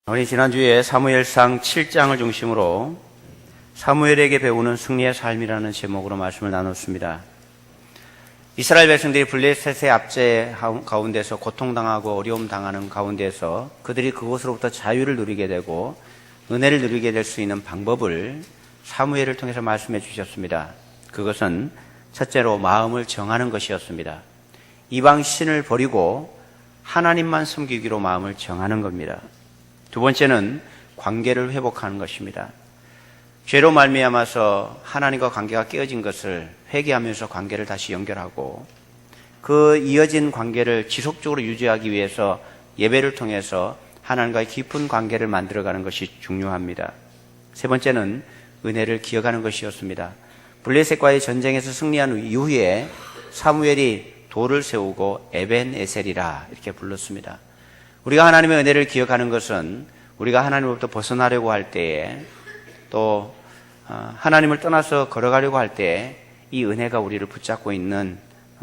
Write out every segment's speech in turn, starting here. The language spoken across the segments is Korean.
우리 지난주에 사무엘상 7장을 중심으로 사무엘에게 배우는 승리의 삶이라는 제목으로 말씀을 나눴습니다. 이스라엘 백성들이 블레셋의 압제 가운데서 고통당하고 어려움 당하는 가운데서 그들이 그곳으로부터 자유를 누리게 되고 은혜를 누리게 될 수 있는 방법을 사무엘을 통해서 말씀해 주셨습니다. 그것은 첫째로 마음을 정하는 것이었습니다. 이방 신을 버리고 하나님만 섬기기로 마음을 정하는 겁니다. 두 번째는 관계를 회복하는 것입니다. 죄로 말미암아서 하나님과 관계가 깨어진 것을 회개하면서 관계를 다시 연결하고 그 이어진 관계를 지속적으로 유지하기 위해서 예배를 통해서 하나님과의 깊은 관계를 만들어가는 것이 중요합니다. 세 번째는 은혜를 기억하는 것이었습니다. 블레셋과의 전쟁에서 승리한 이후에 사무엘이 돌을 세우고 에벤에셀이라 이렇게 불렀습니다. 우리가 하나님의 은혜를 기억하는 것은 우리가 하나님으로부터 벗어나려고 할 때에 또 하나님을 떠나서 걸어가려고 할 때에 이 은혜가 우리를 붙잡고 있는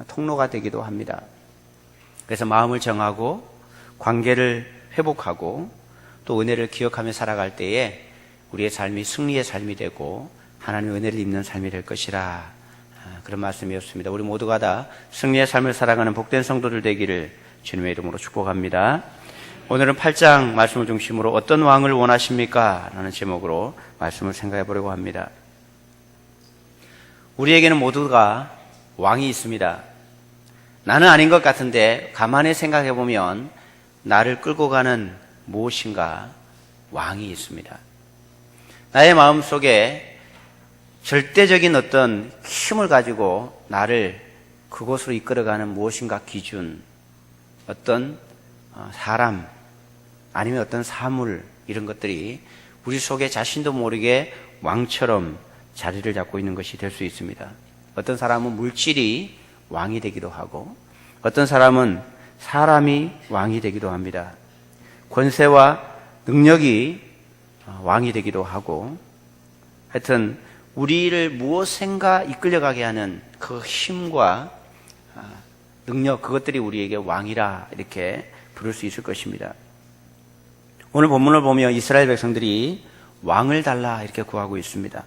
통로가 되기도 합니다. 그래서 마음을 정하고 관계를 회복하고 또 은혜를 기억하며 살아갈 때에 우리의 삶이 승리의 삶이 되고 하나님의 은혜를 입는 삶이 될 것이라 그런 말씀이었습니다. 우리 모두가 다 승리의 삶을 살아가는 복된 성도들 되기를 주님의 이름으로 축복합니다. 오늘은 8장 말씀을 중심으로 어떤 왕을 원하십니까? 라는 제목으로 말씀을 생각해 보려고 합니다. 우리에게는 모두가 왕이 있습니다. 나는 아닌 것 같은데 가만히 생각해 보면 나를 끌고 가는 무엇인가 왕이 있습니다. 나의 마음속에 절대적인 어떤 힘을 가지고 나를 그곳으로 이끌어가는 무엇인가 기준, 어떤 사람 아니면 어떤 사물 이런 것들이 우리 속에 자신도 모르게 왕처럼 자리를 잡고 있는 것이 될 수 있습니다. 어떤 사람은 물질이 왕이 되기도 하고 어떤 사람은 사람이 왕이 되기도 합니다. 권세와 능력이 왕이 되기도 하고 하여튼 우리를 무엇인가 이끌려가게 하는 그 힘과 능력 그것들이 우리에게 왕이라 이렇게 부를 수 있을 것입니다. 오늘 본문을 보면 이스라엘 백성들이 왕을 달라 이렇게 구하고 있습니다.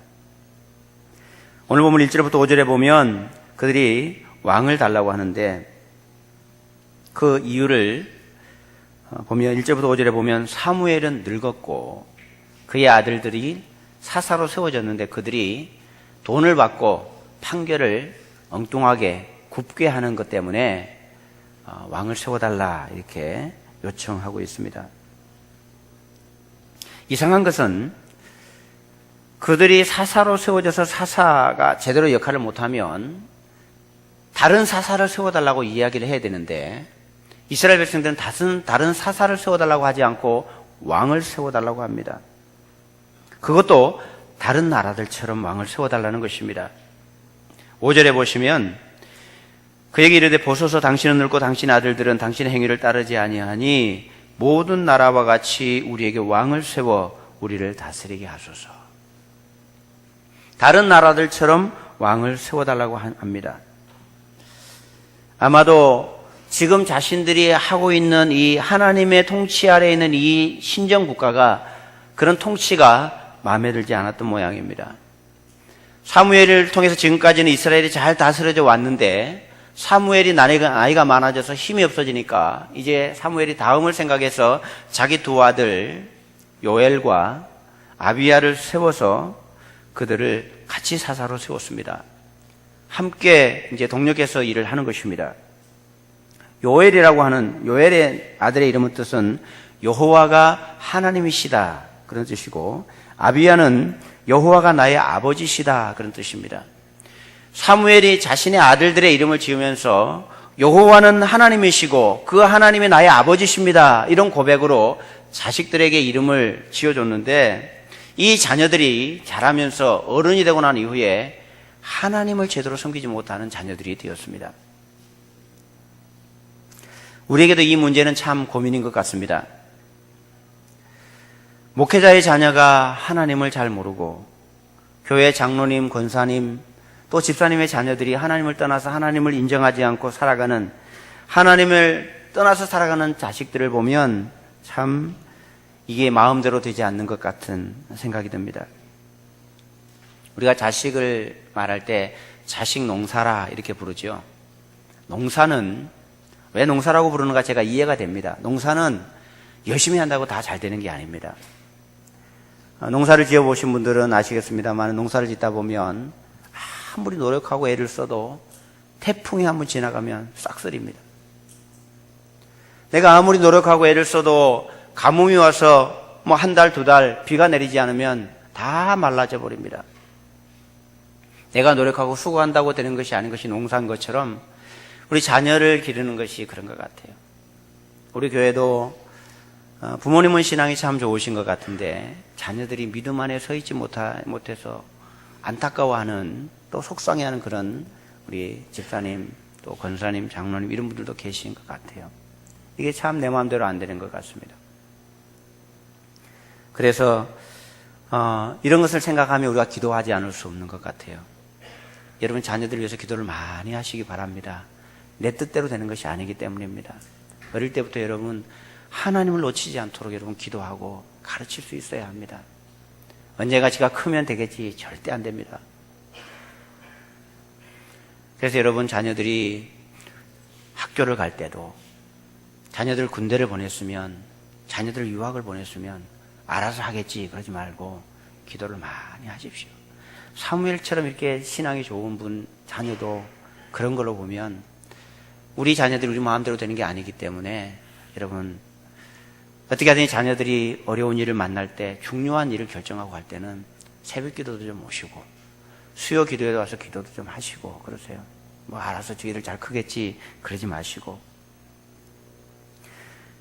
오늘 본문 1절부터 5절에 보면 그들이 왕을 달라고 하는데 그 이유를 보면 1절부터 5절에 보면 사무엘은 늙었고 그의 아들들이 사사로 세워졌는데 그들이 돈을 받고 판결을 엉뚱하게 굽게 하는 것 때문에 왕을 세워달라 이렇게 요청하고 있습니다. 이상한 것은 그들이 사사로 세워져서 사사가 제대로 역할을 못하면 다른 사사를 세워달라고 이야기를 해야 되는데 이스라엘 백성들은 다른 사사를 세워달라고 하지 않고 왕을 세워달라고 합니다. 그것도 다른 나라들처럼 왕을 세워달라는 것입니다. 5절에 보시면 그에게 이르되 보소서 당신은 늙고 당신의 아들들은 당신의 행위를 따르지 아니하니 모든 나라와 같이 우리에게 왕을 세워 우리를 다스리게 하소서. 다른 나라들처럼 왕을 세워달라고 합니다. 아마도 지금 자신들이 하고 있는 이 하나님의 통치 아래에 있는 이 신정국가가 그런 통치가 마음에 들지 않았던 모양입니다. 사무엘을 통해서 지금까지는 이스라엘이 잘 다스려져 왔는데 사무엘이 나이가 많아져서 힘이 없어지니까 이제 사무엘이 다음을 생각해서 자기 두 아들 요엘과 아비야를 세워서 그들을 같이 사사로 세웠습니다. 함께 이제 동력해서 일을 하는 것입니다. 요엘이라고 하는 요엘의 아들의 이름의 뜻은 여호와가 하나님이시다 그런 뜻이고 아비야는 여호와가 나의 아버지시다 그런 뜻입니다. 사무엘이 자신의 아들들의 이름을 지으면서 여호와는 하나님이시고 그 하나님이 나의 아버지십니다 이런 고백으로 자식들에게 이름을 지어줬는데 이 자녀들이 자라면서 어른이 되고 난 이후에 하나님을 제대로 섬기지 못하는 자녀들이 되었습니다. 우리에게도 이 문제는 참 고민인 것 같습니다. 목회자의 자녀가 하나님을 잘 모르고 교회 장로님, 권사님 또 집사님의 자녀들이 하나님을 떠나서 하나님을 인정하지 않고 살아가는 하나님을 떠나서 살아가는 자식들을 보면 참 이게 마음대로 되지 않는 것 같은 생각이 듭니다. 우리가 자식을 말할 때 자식 농사라 이렇게 부르죠. 농사는 왜 농사라고 부르는가 제가 이해가 됩니다. 농사는 열심히 한다고 다 잘 되는 게 아닙니다. 농사를 지어보신 분들은 아시겠습니다만 농사를 짓다 보면 아무리 노력하고 애를 써도 태풍이 한번 지나가면 싹쓸입니다. 내가 아무리 노력하고 애를 써도 가뭄이 와서 뭐 한 달, 두 달 비가 내리지 않으면 다 말라져 버립니다. 내가 노력하고 수고한다고 되는 것이 아닌 것이 농사인 것처럼 우리 자녀를 기르는 것이 그런 것 같아요. 우리 교회도 부모님은 신앙이 참 좋으신 것 같은데 자녀들이 믿음 안에 서 있지 못해서 안타까워하는 또 속상해하는 그런 우리 집사님 또 권사님 장로님 이런 분들도 계신 것 같아요. 이게 참 내 마음대로 안 되는 것 같습니다. 그래서 이런 것을 생각하면 우리가 기도하지 않을 수 없는 것 같아요. 여러분 자녀들을 위해서 기도를 많이 하시기 바랍니다. 내 뜻대로 되는 것이 아니기 때문입니다. 어릴 때부터 여러분 하나님을 놓치지 않도록 여러분 기도하고 가르칠 수 있어야 합니다. 언젠가 지가 크면 되겠지 절대 안 됩니다. 그래서 여러분 자녀들이 학교를 갈 때도 자녀들 군대를 보냈으면 자녀들 유학을 보냈으면 알아서 하겠지 그러지 말고 기도를 많이 하십시오. 사무엘처럼 이렇게 신앙이 좋은 분 자녀도 그런 걸로 보면 우리 자녀들이 우리 마음대로 되는 게 아니기 때문에 여러분 어떻게 하든지 자녀들이 어려운 일을 만날 때 중요한 일을 결정하고 할 때는 새벽 기도도 좀 오시고 수요 기도에 와서 기도도 좀 하시고 그러세요. 뭐 알아서 저 일을 잘 크겠지 그러지 마시고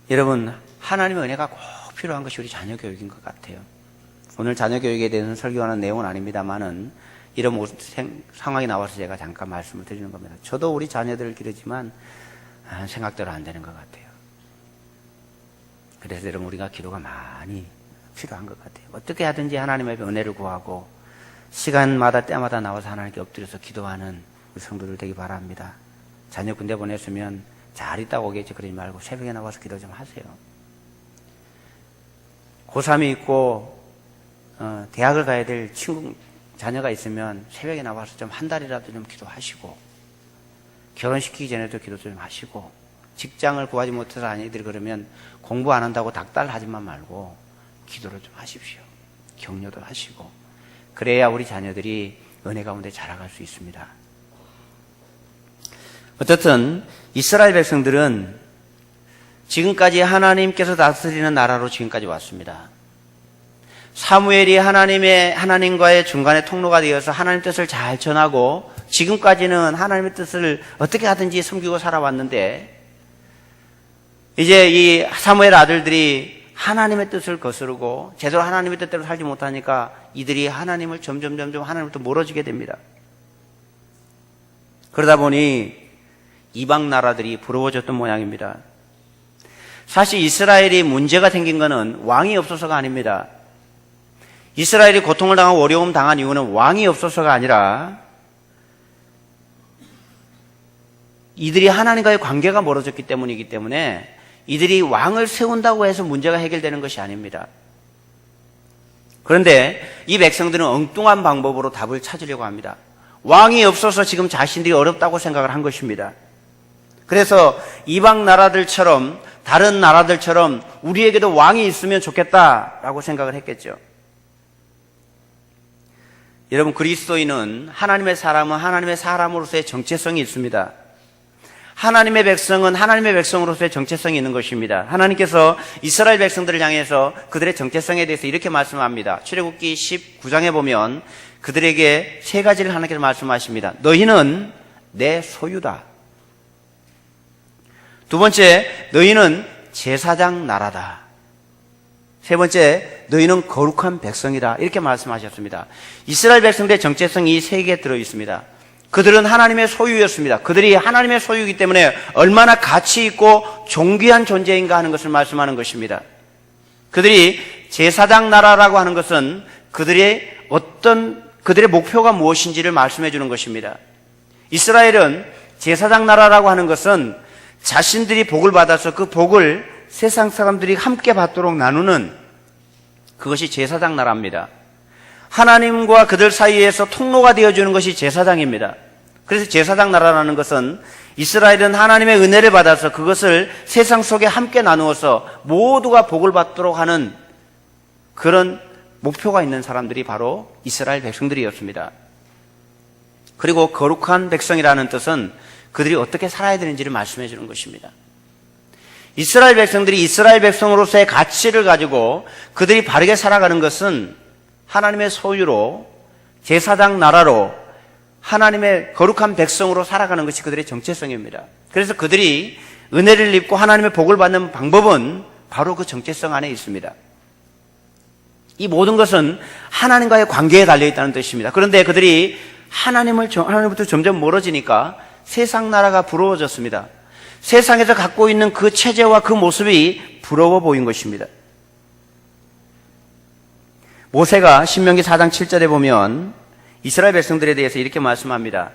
여러분 하나님의 은혜가 꼭 필요한 것이 우리 자녀 교육인 것 같아요. 오늘 자녀 교육에 대해서는 설교하는 내용은 아닙니다만은 이런 상황이 나와서 제가 잠깐 말씀을 드리는 겁니다. 저도 우리 자녀들을 기르지만 생각대로 안 되는 것 같아요. 그래서 여러분 우리가 기도가 많이 필요한 것 같아요. 어떻게 하든지 하나님의 은혜를 구하고 시간마다 때마다 나와서 하나님께 엎드려서 기도하는 우리 성도들 되기 바랍니다. 자녀 군대 보냈으면 잘 있다고 오겠지 그러지 말고 새벽에 나와서 기도 좀 하세요. 고3이 있고 대학을 가야 될 친구 자녀가 있으면 새벽에 나와서 좀 한 달이라도 좀 기도하시고 결혼시키기 전에도 기도 좀 하시고 직장을 구하지 못해서 아이들이 그러면 공부 안 한다고 닥달하지만 말고 기도를 좀 하십시오. 격려도 하시고 그래야 우리 자녀들이 은혜 가운데 자라갈 수 있습니다. 어쨌든 이스라엘 백성들은 지금까지 하나님께서 다스리는 나라로 지금까지 왔습니다. 사무엘이 하나님과의 중간에 통로가 되어서 하나님 뜻을 잘 전하고 지금까지는 하나님의 뜻을 어떻게 하든지 섬기고 살아왔는데 이제 이 사무엘 아들들이 하나님의 뜻을 거스르고 제대로 하나님의 뜻대로 살지 못하니까 이들이 하나님을 점점 하나님부터 멀어지게 됩니다. 그러다 보니 이방 나라들이 부러워졌던 모양입니다. 사실 이스라엘이 문제가 생긴 것은 왕이 없어서가 아닙니다. 이스라엘이 고통을 당하고 어려움 당한 이유는 왕이 없어서가 아니라 이들이 하나님과의 관계가 멀어졌기 때문이기 때문에 이들이 왕을 세운다고 해서 문제가 해결되는 것이 아닙니다. 그런데 이 백성들은 엉뚱한 방법으로 답을 찾으려고 합니다. 왕이 없어서 지금 자신들이 어렵다고 생각을 한 것입니다. 그래서 이방 나라들처럼 다른 나라들처럼 우리에게도 왕이 있으면 좋겠다라고 생각을 했겠죠. 여러분 그리스도인은 하나님의 사람은 하나님의 사람으로서의 정체성이 있습니다. 하나님의 백성은 하나님의 백성으로서의 정체성이 있는 것입니다. 하나님께서 이스라엘 백성들을 향해서 그들의 정체성에 대해서 이렇게 말씀합니다. 출애굽기 19장에 보면 그들에게 세 가지를 하나님께서 말씀하십니다. 너희는 내 소유다. 두 번째, 너희는 제사장 나라다. 세 번째, 너희는 거룩한 백성이다. 이렇게 말씀하셨습니다. 이스라엘 백성들의 정체성이 세 개 들어있습니다. 그들은 하나님의 소유였습니다. 그들이 하나님의 소유이기 때문에 얼마나 가치 있고 존귀한 존재인가 하는 것을 말씀하는 것입니다. 그들이 제사장 나라라고 하는 것은 그들의 목표가 무엇인지를 말씀해 주는 것입니다. 이스라엘은 제사장 나라라고 하는 것은 자신들이 복을 받아서 그 복을 세상 사람들이 함께 받도록 나누는 그것이 제사장 나라입니다. 하나님과 그들 사이에서 통로가 되어주는 것이 제사장입니다. 그래서 제사장 나라라는 것은 이스라엘은 하나님의 은혜를 받아서 그것을 세상 속에 함께 나누어서 모두가 복을 받도록 하는 그런 목표가 있는 사람들이 바로 이스라엘 백성들이었습니다. 그리고 거룩한 백성이라는 뜻은 그들이 어떻게 살아야 되는지를 말씀해 주는 것입니다. 이스라엘 백성들이 이스라엘 백성으로서의 가치를 가지고 그들이 바르게 살아가는 것은 하나님의 소유로 제사장 나라로 하나님의 거룩한 백성으로 살아가는 것이 그들의 정체성입니다. 그래서 그들이 은혜를 입고 하나님의 복을 받는 방법은 바로 그 정체성 안에 있습니다. 이 모든 것은 하나님과의 관계에 달려있다는 뜻입니다. 그런데 그들이 하나님부터 점점 멀어지니까 세상 나라가 부러워졌습니다. 세상에서 갖고 있는 그 체제와 그 모습이 부러워 보인 것입니다. 모세가 신명기 4장 7절에 보면 이스라엘 백성들에 대해서 이렇게 말씀합니다.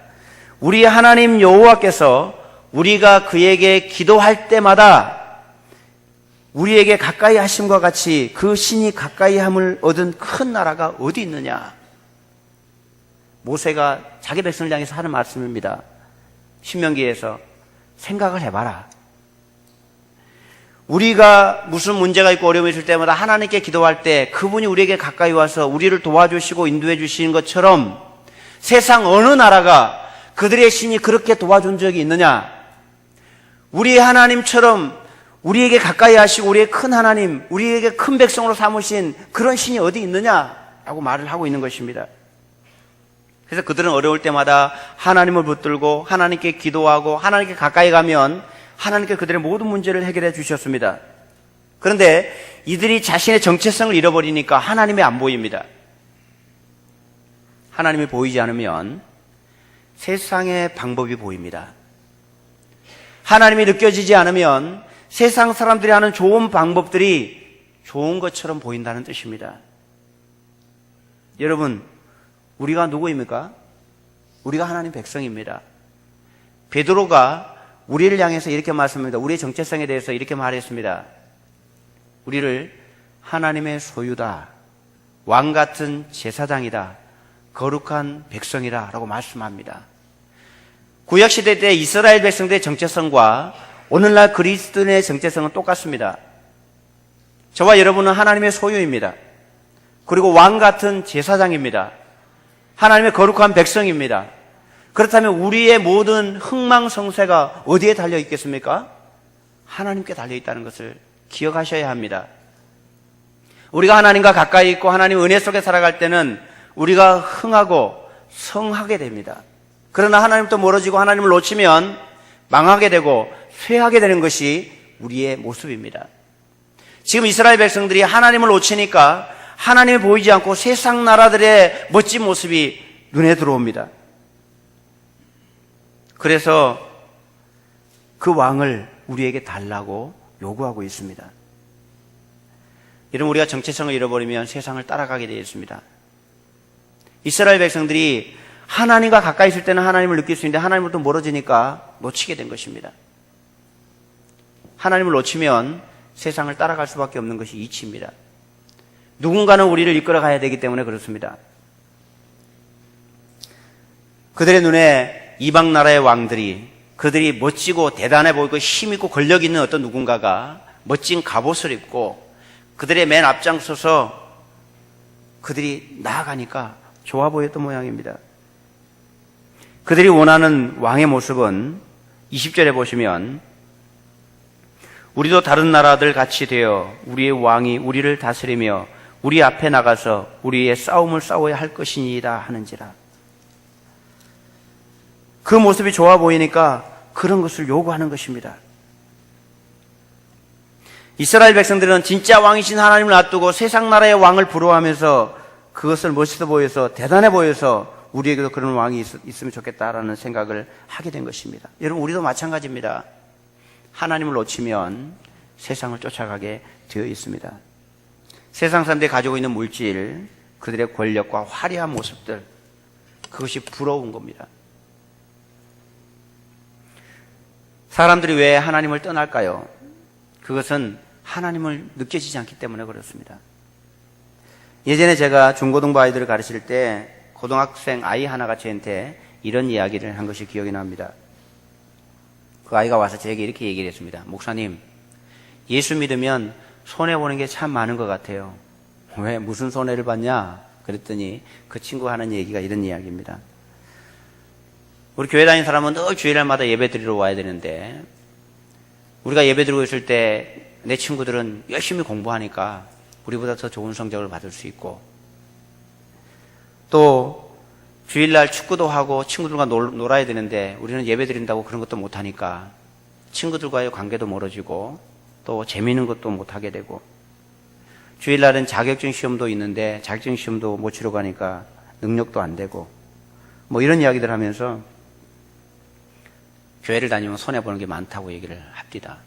우리 하나님 여호와께서 우리가 그에게 기도할 때마다 우리에게 가까이 하심과 같이 그 신이 가까이 함을 얻은 큰 나라가 어디 있느냐. 모세가 자기 백성을 향해서 하는 말씀입니다. 신명기에서 생각을 해봐라. 우리가 무슨 문제가 있고 어려움이 있을 때마다 하나님께 기도할 때 그분이 우리에게 가까이 와서 우리를 도와주시고 인도해 주시는 것처럼 세상 어느 나라가 그들의 신이 그렇게 도와준 적이 있느냐? 우리 하나님처럼 우리에게 가까이 하시고 우리의 큰 하나님, 우리에게 큰 백성으로 삼으신 그런 신이 어디 있느냐라고 말을 하고 있는 것입니다. 그래서 그들은 어려울 때마다 하나님을 붙들고 하나님께 기도하고 하나님께 가까이 가면 하나님께 그들의 모든 문제를 해결해 주셨습니다. 그런데 이들이 자신의 정체성을 잃어버리니까 하나님이 안 보입니다. 하나님이 보이지 않으면 세상의 방법이 보입니다. 하나님이 느껴지지 않으면 세상 사람들이 하는 좋은 방법들이 좋은 것처럼 보인다는 뜻입니다. 여러분, 우리가 누구입니까? 우리가 하나님 백성입니다. 베드로가 우리를 향해서 이렇게 말씀합니다. 우리의 정체성에 대해서 이렇게 말했습니다. 우리를 하나님의 소유다, 왕 같은 제사장이다, 거룩한 백성이다 라고 말씀합니다. 구약시대 때 이스라엘 백성들의 정체성과 오늘날 그리스도인의 정체성은 똑같습니다. 저와 여러분은 하나님의 소유입니다. 그리고 왕 같은 제사장입니다. 하나님의 거룩한 백성입니다. 그렇다면 우리의 모든 흥망성쇠가 어디에 달려 있겠습니까? 하나님께 달려 있다는 것을 기억하셔야 합니다. 우리가 하나님과 가까이 있고 하나님 은혜 속에 살아갈 때는 우리가 흥하고 성하게 됩니다. 그러나 하나님부터 멀어지고 하나님을 놓치면 망하게 되고 쇠하게 되는 것이 우리의 모습입니다. 지금 이스라엘 백성들이 하나님을 놓치니까 하나님이 보이지 않고 세상 나라들의 멋진 모습이 눈에 들어옵니다. 그래서 그 왕을 우리에게 달라고 요구하고 있습니다. 이런 우리가 정체성을 잃어버리면 세상을 따라가게 되어 있습니다. 이스라엘 백성들이 하나님과 가까이 있을 때는 하나님을 느낄 수 있는데 하나님으로부터 멀어지니까 놓치게 된 것입니다. 하나님을 놓치면 세상을 따라갈 수밖에 없는 것이 이치입니다. 누군가는 우리를 이끌어 가야 되기 때문에 그렇습니다. 그들의 눈에 이방 나라의 왕들이 그들이 멋지고 대단해 보이고 힘있고 권력 있는 어떤 누군가가 멋진 갑옷을 입고 그들의 맨 앞장서서 그들이 나아가니까 좋아 보였던 모양입니다. 그들이 원하는 왕의 모습은 20절에 보시면 우리도 다른 나라들 같이 되어 우리의 왕이 우리를 다스리며 우리 앞에 나가서 우리의 싸움을 싸워야 할 것이니이다 하는지라. 그 모습이 좋아 보이니까 그런 것을 요구하는 것입니다. 이스라엘 백성들은 진짜 왕이신 하나님을 놔두고 세상 나라의 왕을 부러워하면서 그것을 멋있어 보여서 대단해 보여서 우리에게도 그런 왕이 있으면 좋겠다라는 생각을 하게 된 것입니다. 여러분, 우리도 마찬가지입니다. 하나님을 놓치면 세상을 쫓아가게 되어 있습니다. 세상 사람들이 가지고 있는 물질, 그들의 권력과 화려한 모습들, 그것이 부러운 겁니다. 사람들이 왜 하나님을 떠날까요? 그것은 하나님을 느껴지지 않기 때문에 그렇습니다. 예전에 제가 중고등부 아이들을 가르칠 때 고등학생 아이 하나가 저한테 이런 이야기를 한 것이 기억이 납니다. 그 아이가 와서 저에게 이렇게 얘기를 했습니다. 목사님, 예수 믿으면 손해보는 게 참 많은 것 같아요. 왜? 무슨 손해를 봤냐? 그랬더니 그 친구가 하는 얘기가 이런 이야기입니다. 우리 교회 다니는 사람은 늘 주일날마다 예배 드리러 와야 되는데 우리가 예배 드리고 있을 때 내 친구들은 열심히 공부하니까 우리보다 더 좋은 성적을 받을 수 있고 또 주일날 축구도 하고 친구들과 놀아야 되는데 우리는 예배 드린다고 그런 것도 못하니까 친구들과의 관계도 멀어지고 또 재미있는 것도 못하게 되고 주일날은 자격증 시험도 있는데 자격증 시험도 못 치러 가니까 능력도 안 되고 뭐 이런 이야기들 하면서 교회를 다니면 손해보는 게 많다고 얘기를 합니다.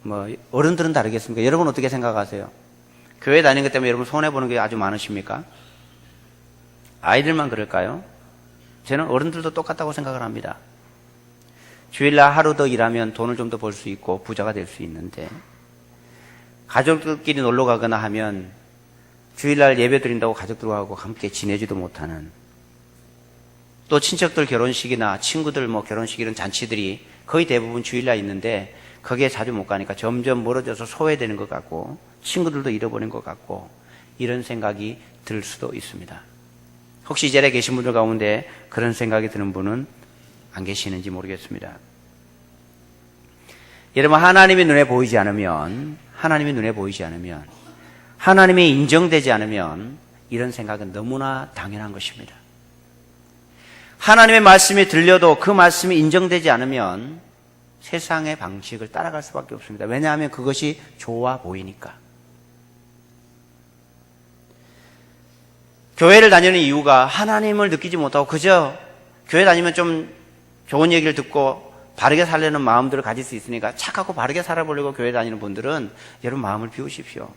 뭐 어른들은 다르겠습니까? 여러분 어떻게 생각하세요? 교회 다니는 것 때문에 여러분 손해보는 게 아주 많으십니까? 아이들만 그럴까요? 저는 어른들도 똑같다고 생각을 합니다. 주일날 하루 더 일하면 돈을 좀 더 벌 수 있고 부자가 될 수 있는데 가족들끼리 놀러 가거나 하면 주일날 예배 드린다고 가족들하고 함께 지내지도 못하는 또 친척들 결혼식이나 친구들 뭐 결혼식 이런 잔치들이 거의 대부분 주일날 있는데 거기에 자주 못 가니까 점점 멀어져서 소외되는 것 같고 친구들도 잃어버린 것 같고 이런 생각이 들 수도 있습니다. 혹시 이 자리에 계신 분들 가운데 그런 생각이 드는 분은 안 계시는지 모르겠습니다. 여러분 하나님이 눈에 보이지 않으면 하나님이 인정되지 않으면 이런 생각은 너무나 당연한 것입니다. 하나님의 말씀이 들려도 그 말씀이 인정되지 않으면 세상의 방식을 따라갈 수밖에 없습니다. 왜냐하면 그것이 좋아 보이니까. 교회를 다니는 이유가 하나님을 느끼지 못하고 그저 교회 다니면 좀 좋은 얘기를 듣고 바르게 살려는 마음들을 가질 수 있으니까 착하고 바르게 살아보려고 교회 다니는 분들은 여러분 마음을 비우십시오.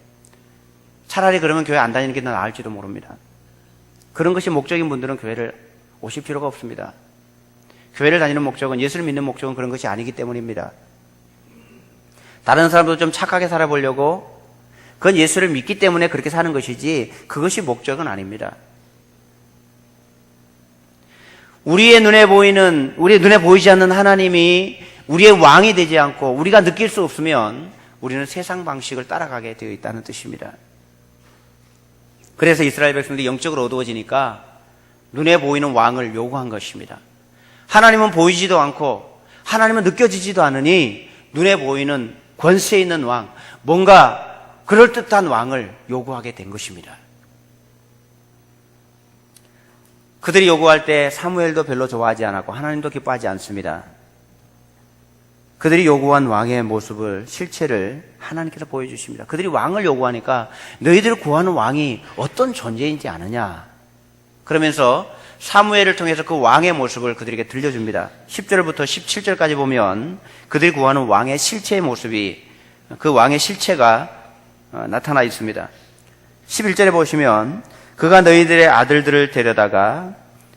차라리 그러면 교회 안 다니는 게 더 나을지도 모릅니다. 그런 것이 목적인 분들은 교회를 오실 필요가 없습니다. 교회를 다니는 목적은 예수를 믿는 목적은 그런 것이 아니기 때문입니다. 다른 사람도 좀 착하게 살아보려고 그건 예수를 믿기 때문에 그렇게 사는 것이지 그것이 목적은 아닙니다. 우리의 눈에 보이지 않는 하나님이 우리의 왕이 되지 않고 우리가 느낄 수 없으면 우리는 세상 방식을 따라가게 되어 있다는 뜻입니다. 그래서 이스라엘 백성들이 영적으로 어두워지니까 눈에 보이는 왕을 요구한 것입니다. 하나님은 보이지도 않고 하나님은 느껴지지도 않으니 눈에 보이는 권세 있는 왕, 뭔가 그럴듯한 왕을 요구하게 된 것입니다. 그들이 요구할 때 사무엘도 별로 좋아하지 않았고 하나님도 기뻐하지 않습니다. 그들이 요구한 왕의 모습을, 실체를 하나님께서 보여주십니다. 그들이 왕을 요구하니까 너희들 구하는 왕이 어떤 존재인지 아느냐? 그러면서 사무엘을 통해서 그 왕의 모습을 그들에게 들려줍니다. 10절부터 17절까지 보면 그들이 구하는 왕의 실체의 모습이 그 왕의 실체가 나타나 있습니다. 11절에 보시면 그가 너희들의 아들들을 데려다가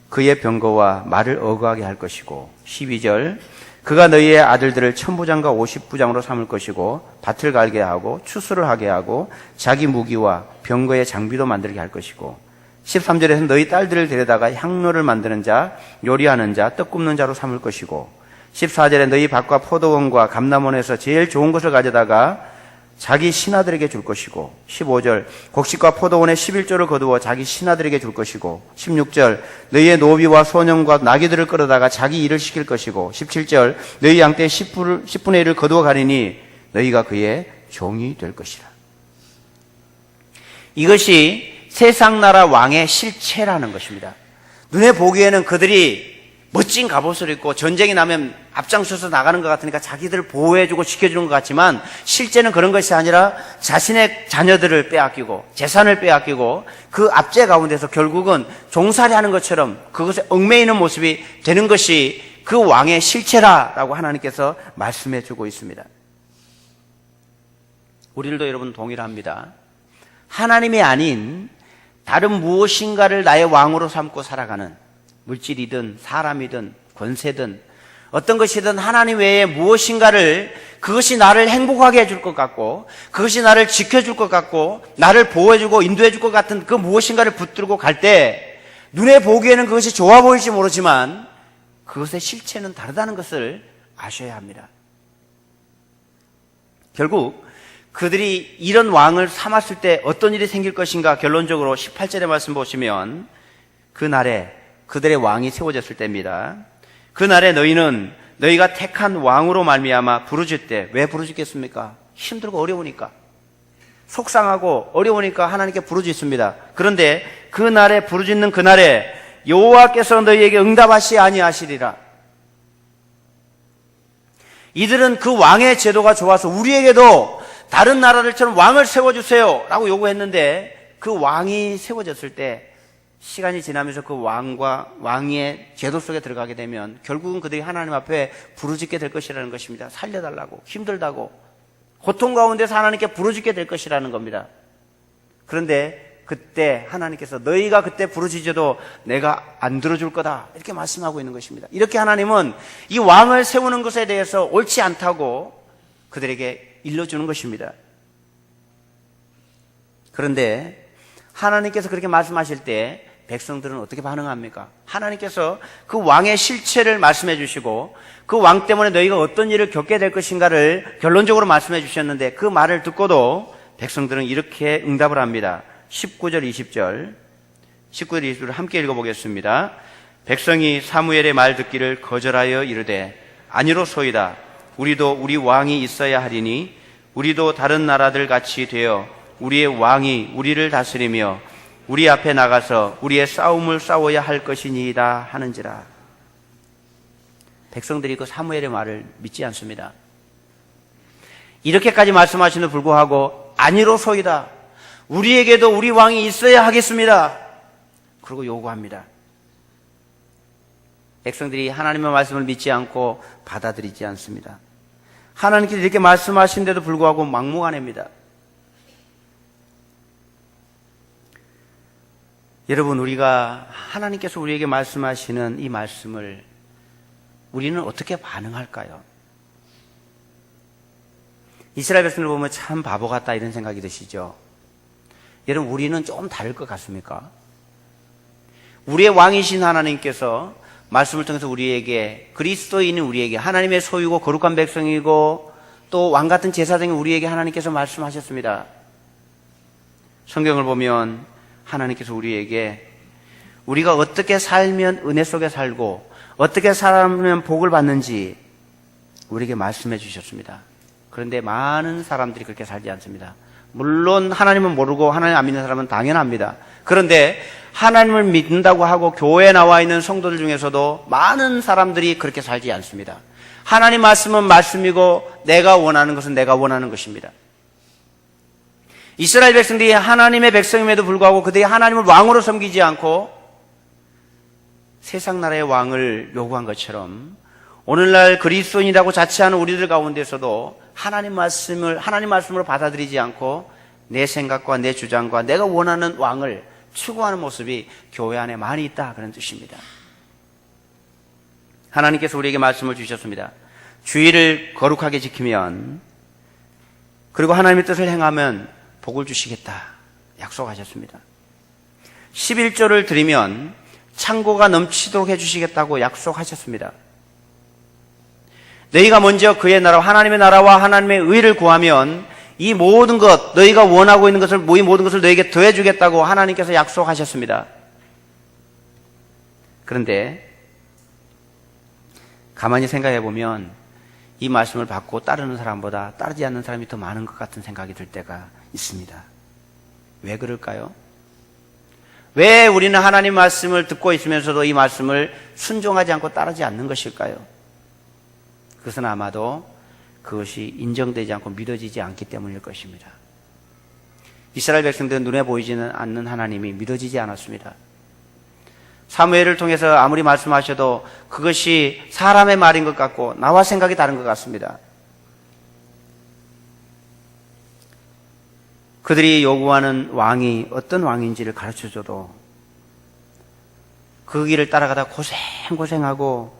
그의 병거와 말을 어거하게 할 것이고 12절 그가 너희의 아들들을 천부장과 50부장으로 삼을 것이고 밭을 갈게 하고 추수를 하게 하고 자기 무기와 병거의 장비도 만들게 할 것이고 13절에서 너희 딸들을 데려다가 향로를 만드는 자, 요리하는 자, 떡 굽는 자로 삼을 것이고 14절에 너희 밭과 포도원과 감람원에서 제일 좋은 것을 가져다가 자기 신하들에게 줄 것이고 15절 곡식과 포도원의 11조를 거두어 자기 신하들에게 줄 것이고 16절 너희의 노비와 소년과 나귀들을 끌어다가 자기 일을 시킬 것이고 17절 너희 양떼의 10분의 1을 거두어 가리니 너희가 그의 종이 될 것이라. 이것이 세상 나라 왕의 실체라는 것입니다. 눈에 보기에는 그들이 멋진 갑옷을 입고 전쟁이 나면 앞장서서 나가는 것 같으니까 자기들을 보호해주고 지켜주는 것 같지만 실제는 그런 것이 아니라 자신의 자녀들을 빼앗기고 재산을 빼앗기고 그 압제 가운데서 결국은 종살이 하는 것처럼 그것에 얽매이는 모습이 되는 것이 그 왕의 실체라라고 하나님께서 말씀해 주고 있습니다. 우리들도 여러분 동일합니다. 하나님이 아닌 다른 무엇인가를 나의 왕으로 삼고 살아가는 물질이든 사람이든 권세든 어떤 것이든 하나님 외에 무엇인가를 그것이 나를 행복하게 해줄 것 같고 그것이 나를 지켜줄 것 같고 나를 보호해주고 인도해줄 것 같은 그 무엇인가를 붙들고 갈 때 눈에 보기에는 그것이 좋아 보일지 모르지만 그것의 실체는 다르다는 것을 아셔야 합니다. 결국 그들이 이런 왕을 삼았을 때 어떤 일이 생길 것인가 결론적으로 18절의 말씀 보시면 그날에 그들의 왕이 세워졌을 때입니다. 그날에 너희는 너희가 택한 왕으로 말미암아 부르짖되 왜 부르짖겠습니까? 힘들고 어려우니까 속상하고 어려우니까 하나님께 부르짖습니다. 그런데 그날에 부르짖는 그날에 여호와께서 너희에게 응답하시 아니하시리라. 이들은 그 왕의 제도가 좋아서 우리에게도 다른 나라들처럼 왕을 세워주세요 라고 요구했는데 그 왕이 세워졌을 때 시간이 지나면서 그 왕의 제도 속에 들어가게 되면 결국은 그들이 하나님 앞에 부르짖게 될 것이라는 것입니다. 살려달라고, 힘들다고, 고통 가운데서 하나님께 부르짖게 될 것이라는 겁니다. 그런데 그때 하나님께서 너희가 그때 부르짖어도 내가 안 들어줄 거다 이렇게 말씀하고 있는 것입니다. 이렇게 하나님은 이 왕을 세우는 것에 대해서 옳지 않다고 그들에게 일러주는 것입니다. 그런데 하나님께서 그렇게 말씀하실 때 백성들은 어떻게 반응합니까? 하나님께서 그 왕의 실체를 말씀해 주시고 그 왕 때문에 너희가 어떤 일을 겪게 될 것인가를 결론적으로 말씀해 주셨는데 그 말을 듣고도 백성들은 이렇게 응답을 합니다. 19절 20절 19절 20절을 함께 읽어보겠습니다. 백성이 사무엘의 말 듣기를 거절하여 이르되 아니로소이다. 우리도 우리 왕이 있어야 하리니 우리도 다른 나라들 같이 되어 우리의 왕이 우리를 다스리며 우리 앞에 나가서 우리의 싸움을 싸워야 할 것이니이다 하는지라. 백성들이 그 사무엘의 말을 믿지 않습니다. 이렇게까지 말씀하시는데 불구하고 아니로소이다. 우리에게도 우리 왕이 있어야 하겠습니다. 그리고 요구합니다. 백성들이 하나님의 말씀을 믿지 않고 받아들이지 않습니다. 하나님께서 이렇게 말씀하신데도 불구하고 막무가내입니다. 여러분, 우리가 하나님께서 우리에게 말씀하시는 이 말씀을 우리는 어떻게 반응할까요? 이스라엘 백성을 보면 참 바보 같다 이런 생각이 드시죠? 여러분, 우리는 좀 다를 것 같습니까? 우리의 왕이신 하나님께서 말씀을 통해서 우리에게, 그리스도인인 우리에게, 하나님의 소유고 거룩한 백성이고 또 왕같은 제사장인 우리에게 하나님께서 말씀하셨습니다. 성경을 보면 하나님께서 우리에게 우리가 어떻게 살면 은혜 속에 살고 어떻게 살면 복을 받는지 우리에게 말씀해 주셨습니다. 그런데 많은 사람들이 그렇게 살지 않습니다. 물론 하나님은 모르고 하나님 안 믿는 사람은 당연합니다. 그런데 하나님을 믿는다고 하고 교회에 나와 있는 성도들 중에서도 많은 사람들이 그렇게 살지 않습니다. 하나님 말씀은 말씀이고 내가 원하는 것은 내가 원하는 것입니다. 이스라엘 백성들이 하나님의 백성임에도 불구하고 그들이 하나님을 왕으로 섬기지 않고 세상 나라의 왕을 요구한 것처럼 오늘날 그리스도인이라고 자처하는 우리들 가운데서도 하나님 말씀으로 받아들이지 않고 내 생각과 내 주장과 내가 원하는 왕을 추구하는 모습이 교회 안에 많이 있다 그런 뜻입니다. 하나님께서 우리에게 말씀을 주셨습니다. 주의를 거룩하게 지키면 그리고 하나님의 뜻을 행하면 복을 주시겠다 약속하셨습니다. 11조를 드리면 창고가 넘치도록 해주시겠다고 약속하셨습니다. 너희가 먼저 그의 나라와 하나님의 나라와 하나님의 의를 구하면 이 모든 것, 너희가 원하고 있는 것을, 이 모든 것을 너희에게 더해주겠다고 하나님께서 약속하셨습니다. 그런데 가만히 생각해 보면 이 말씀을 받고 따르는 사람보다 따르지 않는 사람이 더 많은 것 같은 생각이 들 때가 있습니다. 왜 그럴까요? 왜 우리는 하나님 말씀을 듣고 있으면서도 이 말씀을 순종하지 않고 따르지 않는 것일까요? 그것은 아마도 그것이 인정되지 않고 믿어지지 않기 때문일 것입니다. 이스라엘 백성들은 눈에 보이지는 않는 하나님이 믿어지지 않았습니다. 사무엘을 통해서 아무리 말씀하셔도 그것이 사람의 말인 것 같고 나와 생각이 다른 것 같습니다. 그들이 요구하는 왕이 어떤 왕인지를 가르쳐줘도 그 길을 따라가다 고생하고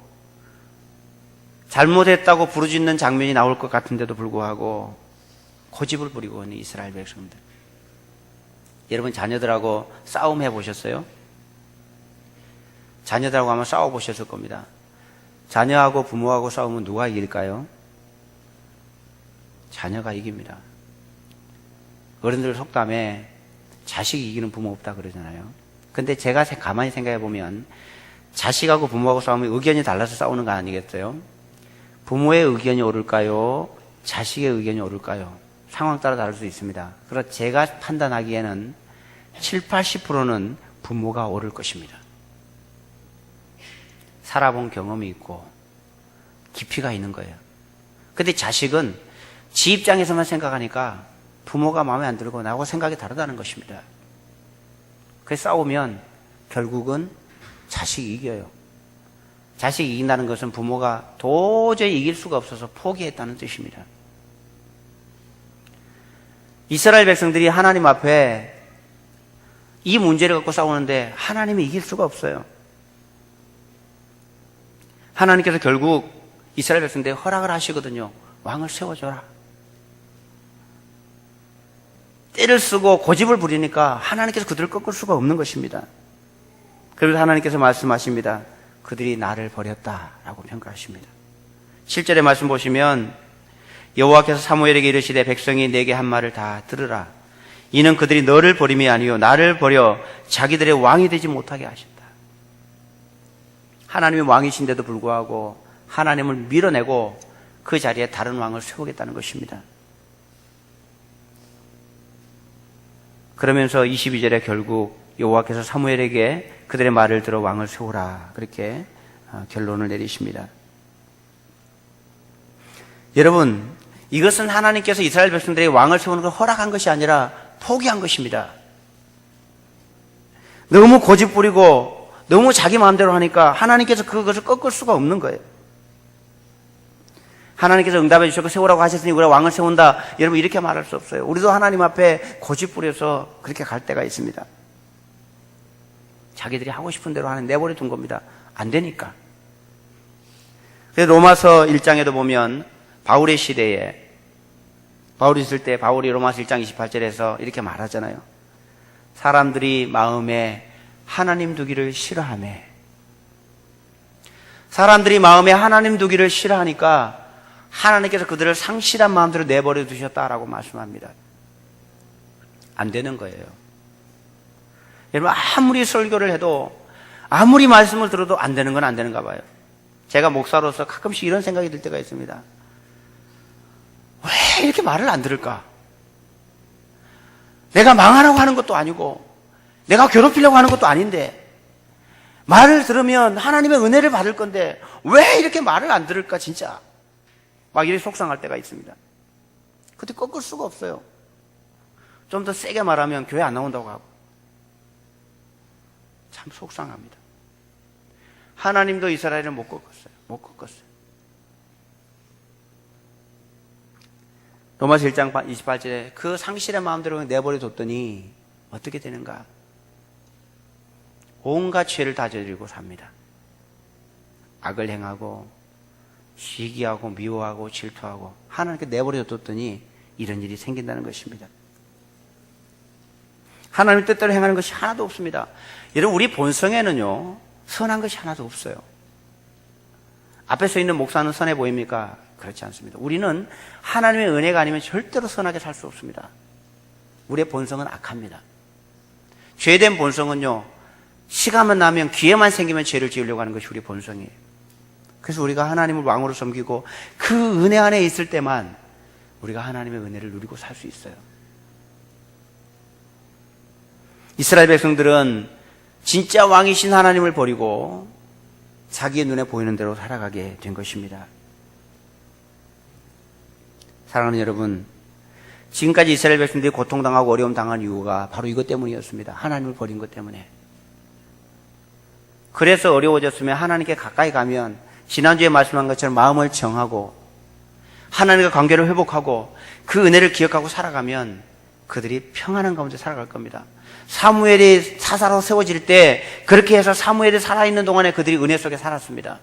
잘못했다고 부르짖는 장면이 나올 것 같은데도 불구하고 고집을 부리고 있는 이스라엘 백성들. 여러분 자녀들하고 싸움 해보셨어요? 자녀들하고 아마 싸워보셨을 겁니다. 자녀하고 부모하고 싸우면 누가 이길까요? 자녀가 이깁니다. 어른들 속담에 자식이 이기는 부모 없다 그러잖아요. 근데 제가 가만히 생각해 보면 자식하고 부모하고 싸우면 의견이 달라서 싸우는 거 아니겠어요? 부모의 의견이 옳을까요? 자식의 의견이 옳을까요? 상황 따라 다를 수 있습니다. 그래서 제가 판단하기에는 7, 80%는 부모가 옳을 것입니다. 살아본 경험이 있고 깊이가 있는 거예요. 근데 자식은 지 입장에서만 생각하니까 부모가 마음에 안 들고 나하고 생각이 다르다는 것입니다. 그래서 싸우면 결국은 자식이 이겨요. 자식이 이긴다는 것은 부모가 도저히 이길 수가 없어서 포기했다는 뜻입니다. 이스라엘 백성들이 하나님 앞에 이 문제를 갖고 싸우는데 하나님이 이길 수가 없어요. 하나님께서 결국 이스라엘 백성들에게 허락을 하시거든요. 왕을 세워줘라. 때를 쓰고 고집을 부리니까 하나님께서 그들을 꺾을 수가 없는 것입니다. 그래서 하나님께서 말씀하십니다. 그들이 나를 버렸다라고 평가하십니다. 7절의 말씀 보시면 여호와께서 사무엘에게 이르시되 백성이 내게 한 말을 다 들으라. 이는 그들이 너를 버림이 아니요 나를 버려 자기들의 왕이 되지 못하게 하신다. 하나님이 왕이신데도 불구하고 하나님을 밀어내고 그 자리에 다른 왕을 세우겠다는 것입니다. 그러면서 22절에 결국 여호와께서 사무엘에게 그들의 말을 들어 왕을 세우라 그렇게 결론을 내리십니다. 여러분, 이것은 하나님께서 이스라엘 백성들에게 왕을 세우는 걸 허락한 것이 아니라 포기한 것입니다. 너무 고집 부리고 너무 자기 마음대로 하니까 하나님께서 그것을 꺾을 수가 없는 거예요. 하나님께서 응답해 주셨고 세우라고 하셨으니 우리가 왕을 세운다. 여러분 이렇게 말할 수 없어요. 우리도 하나님 앞에 고집 부려서 그렇게 갈 때가 있습니다. 자기들이 하고 싶은 대로 하는 내버려 둔 겁니다. 안 되니까. 그래서 로마서 1장에도 보면 바울의 시대에 바울이 있을 때 바울이 로마서 1장 28절에서 이렇게 말하잖아요. 사람들이 마음에 하나님 두기를 싫어하네. 사람들이 마음에 하나님 두기를 싫어하니까 하나님께서 그들을 상실한 마음대로 내버려 두셨다라고 말씀합니다. 안 되는 거예요. 여러분 아무리 설교를 해도 아무리 말씀을 들어도 안 되는 건 안 되는가 봐요. 제가 목사로서 가끔씩 이런 생각이 들 때가 있습니다. 왜 이렇게 말을 안 들을까? 내가 망하라고 하는 것도 아니고 내가 괴롭히려고 하는 것도 아닌데 말을 들으면 하나님의 은혜를 받을 건데 왜 이렇게 말을 안 들을까 진짜 막 이렇게 속상할 때가 있습니다. 그때 꺾을 수가 없어요. 좀 더 세게 말하면 교회 안 나온다고 하고 참 속상합니다. 하나님도 이스라엘을 못 꺾었어요. 못 꺾었어요. 로마서 1장 28절에 그 상실의 마음대로 내버려 뒀더니 어떻게 되는가? 온갖 죄를 다 저지르고 삽니다. 악을 행하고 시기하고 미워하고 질투하고 하나님께 내버려 뒀더니 이런 일이 생긴다는 것입니다. 하나님 뜻대로 행하는 것이 하나도 없습니다. 여러분 우리 본성에는요 선한 것이 하나도 없어요. 앞에 서 있는 목사는 선해 보입니까? 그렇지 않습니다. 우리는 하나님의 은혜가 아니면 절대로 선하게 살 수 없습니다. 우리의 본성은 악합니다. 죄된 본성은요 시간만 나면 기회만 생기면 죄를 지으려고 하는 것이 우리 본성이에요. 그래서 우리가 하나님을 왕으로 섬기고 그 은혜 안에 있을 때만 우리가 하나님의 은혜를 누리고 살 수 있어요. 이스라엘 백성들은 진짜 왕이신 하나님을 버리고 자기의 눈에 보이는 대로 살아가게 된 것입니다. 사랑하는 여러분, 지금까지 이스라엘 백성들이 고통당하고 어려움 당한 이유가 바로 이것 때문이었습니다. 하나님을 버린 것 때문에. 그래서 어려워졌으면 하나님께 가까이 가면 지난주에 말씀한 것처럼 마음을 정하고 하나님과 관계를 회복하고 그 은혜를 기억하고 살아가면 그들이 평안한 가운데 살아갈 겁니다. 사무엘이 사사로 세워질 때 그렇게 해서 사무엘이 살아있는 동안에 그들이 은혜 속에 살았습니다.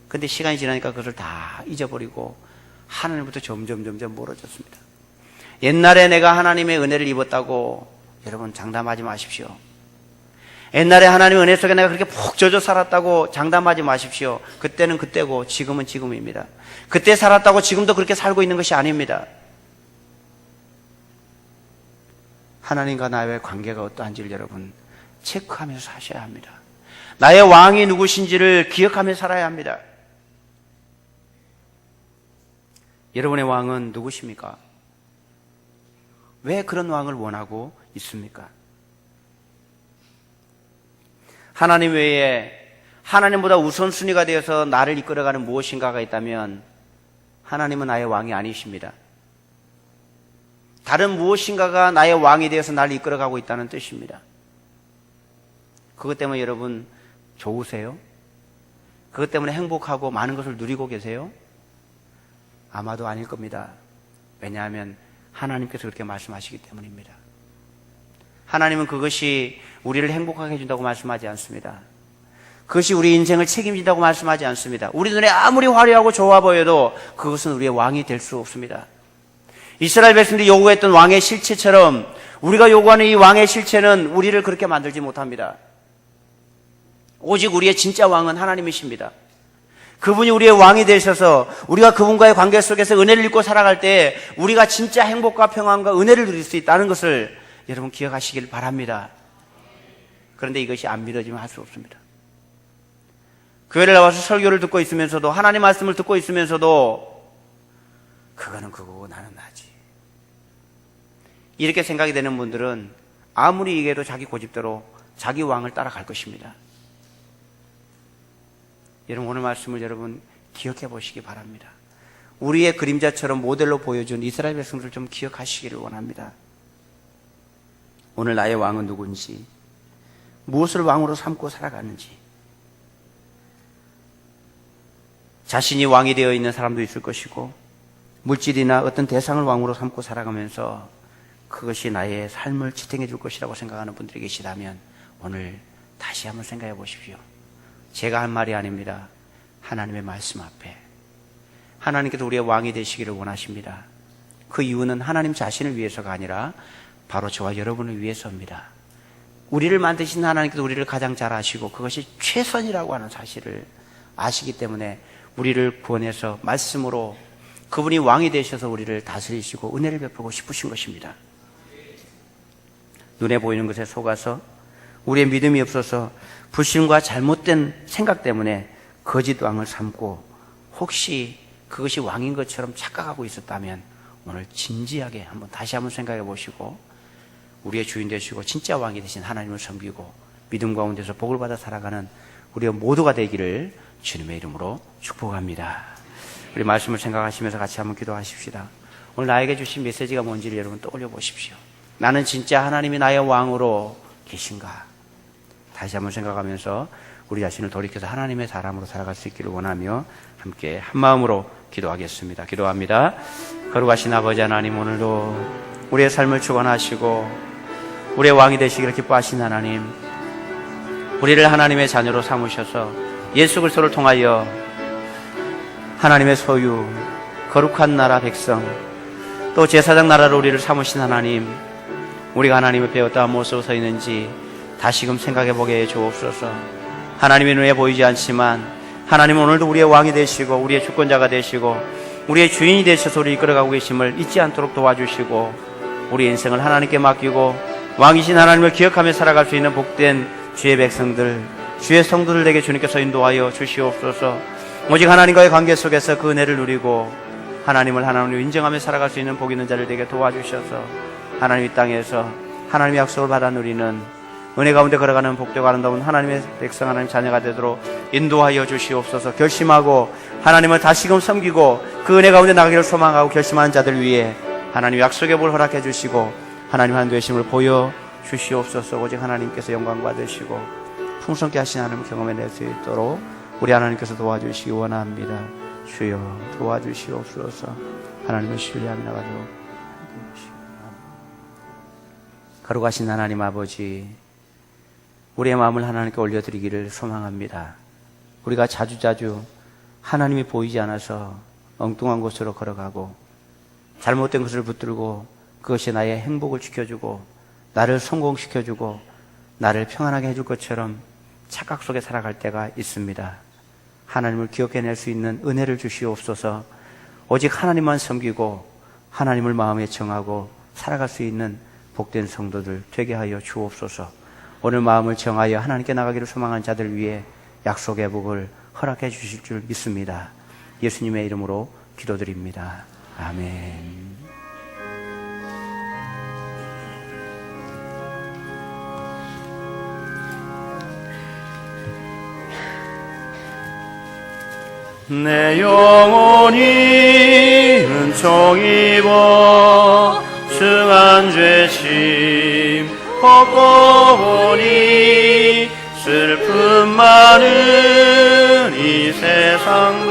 근데 시간이 지나니까 그것을 다 잊어버리고 하나님부터 점점 멀어졌습니다. 옛날에 내가 하나님의 은혜를 입었다고 여러분 장담하지 마십시오. 옛날에 하나님의 은혜 속에 내가 그렇게 푹 젖어 살았다고 장담하지 마십시오. 그때는 그때고 지금은 지금입니다. 그때 살았다고 지금도 그렇게 살고 있는 것이 아닙니다. 하나님과 나의 관계가 어떠한지를 여러분 체크하면서 사셔야 합니다. 나의 왕이 누구신지를 기억하며 살아야 합니다. 여러분의 왕은 누구십니까? 왜 그런 왕을 원하고 있습니까? 하나님 외에 하나님보다 우선순위가 되어서 나를 이끌어가는 무엇인가가 있다면 하나님은 나의 왕이 아니십니다. 다른 무엇인가가 나의 왕이 되어서 나를 이끌어가고 있다는 뜻입니다. 그것 때문에 여러분 좋으세요? 그것 때문에 행복하고 많은 것을 누리고 계세요? 아마도 아닐 겁니다. 왜냐하면 하나님께서 그렇게 말씀하시기 때문입니다. 하나님은 그것이 우리를 행복하게 해준다고 말씀하지 않습니다. 그것이 우리 인생을 책임진다고 말씀하지 않습니다. 우리 눈에 아무리 화려하고 좋아 보여도 그것은 우리의 왕이 될 수 없습니다. 이스라엘 백성들이 요구했던 왕의 실체처럼 우리가 요구하는 이 왕의 실체는 우리를 그렇게 만들지 못합니다. 오직 우리의 진짜 왕은 하나님이십니다. 그분이 우리의 왕이 되셔서 우리가 그분과의 관계 속에서 은혜를 입고 살아갈 때 우리가 진짜 행복과 평안과 은혜를 누릴 수 있다는 것을 여러분 기억하시길 바랍니다. 그런데 이것이 안 믿어지면 할 수 없습니다. 교회를 나와서 설교를 듣고 있으면서도 하나님 말씀을 듣고 있으면서도 그거는 그거고 나는 나지, 이렇게 생각이 되는 분들은 아무리 얘기해도 자기 고집대로 자기 왕을 따라갈 것입니다. 여러분 오늘 말씀을 여러분 기억해 보시기 바랍니다. 우리의 그림자처럼 모델로 보여준 이스라엘 백성들을 좀 기억하시기를 원합니다. 오늘 나의 왕은 누군지, 무엇을 왕으로 삼고 살아가는지. 자신이 왕이 되어 있는 사람도 있을 것이고 물질이나 어떤 대상을 왕으로 삼고 살아가면서 그것이 나의 삶을 지탱해 줄 것이라고 생각하는 분들이 계시다면 오늘 다시 한번 생각해 보십시오. 제가 한 말이 아닙니다. 하나님의 말씀 앞에 하나님께서 우리의 왕이 되시기를 원하십니다. 그 이유는 하나님 자신을 위해서가 아니라 바로 저와 여러분을 위해서입니다. 우리를 만드신 하나님께서 우리를 가장 잘 아시고 그것이 최선이라고 하는 사실을 아시기 때문에 우리를 구원해서 말씀으로 그분이 왕이 되셔서 우리를 다스리시고 은혜를 베풀고 싶으신 것입니다. 눈에 보이는 것에 속아서 우리의 믿음이 없어서 불신과 잘못된 생각 때문에 거짓 왕을 삼고 혹시 그것이 왕인 것처럼 착각하고 있었다면 오늘 진지하게 다시 한번 생각해 보시고 우리의 주인 되시고 진짜 왕이 되신 하나님을 섬기고 믿음 가운데서 복을 받아 살아가는 우리가 모두가 되기를 주님의 이름으로 축복합니다. 우리 말씀을 생각하시면서 같이 한번 기도하십시다. 오늘 나에게 주신 메시지가 뭔지를 여러분 떠올려 보십시오. 나는 진짜 하나님이 나의 왕으로 계신가? 다시 한번 생각하면서 우리 자신을 돌이켜서 하나님의 사람으로 살아갈 수 있기를 원하며 함께 한 마음으로 기도하겠습니다. 기도합니다. 거룩하신 아버지 하나님, 오늘도 우리의 삶을 주관하시고 우리의 왕이 되시기를 기뻐하신 하나님, 우리를 하나님의 자녀로 삼으셔서 예수 그리스도를 통하여 하나님의 소유, 거룩한 나라 백성, 또 제사장 나라로 우리를 삼으신 하나님, 우리가 하나님을 배웠다 무엇으로 서 있는지 다시금 생각해 보게 해 주옵소서. 하나님의 눈에 보이지 않지만 하나님은 오늘도 우리의 왕이 되시고 우리의 주권자가 되시고 우리의 주인이 되셔서 우리 이끌어가고 계심을 잊지 않도록 도와주시고 우리 인생을 하나님께 맡기고 왕이신 하나님을 기억하며 살아갈 수 있는 복된 주의 백성들, 주의 성도들에게 주님께서 인도하여 주시옵소서. 오직 하나님과의 관계 속에서 그 은혜를 누리고 하나님을 하나님으로 인정하며 살아갈 수 있는 복 있는 자를 되게 도와주셔서 하나님 이 땅에서 하나님의 약속을 받아 누리는 은혜 가운데 걸어가는 복되고 아름다운 하나님의 백성, 하나님 자녀가 되도록 인도하여 주시옵소서. 결심하고 하나님을 다시금 섬기고 그 은혜 가운데 나가기를 소망하고 결심하는 자들 위해 하나님 약속의 복을 허락해 주시고 하나님 하나님 되심을 보여 주시옵소서. 오직 하나님께서 영광 받으시고 풍성케 하신 하나님을 경험해낼 수 있도록 우리 하나님께서 도와주시기 원합니다. 주여 도와주시옵소서. 하나님을 신뢰하며 나가도록 거룩하신 하나님 아버지, 우리의 마음을 하나님께 올려드리기를 소망합니다. 우리가 자주자주 하나님이 보이지 않아서 엉뚱한 곳으로 걸어가고 잘못된 것을 붙들고 그것이 나의 행복을 지켜주고 나를 성공시켜주고 나를 평안하게 해줄 것처럼 착각 속에 살아갈 때가 있습니다. 하나님을 기억해낼 수 있는 은혜를 주시옵소서. 오직 하나님만 섬기고 하나님을 마음에 정하고 살아갈 수 있는 복된 성도들 되게 하여 주옵소서. 오늘 마음을 정하여 하나님께 나가기를 소망한 자들 위해 약속의 복을 허락해 주실 줄 믿습니다. 예수님의 이름으로 기도드립니다. 아멘. 내 영혼이 은총 입어 승한 죄심 벗고 보니 슬픔 많은 이 세상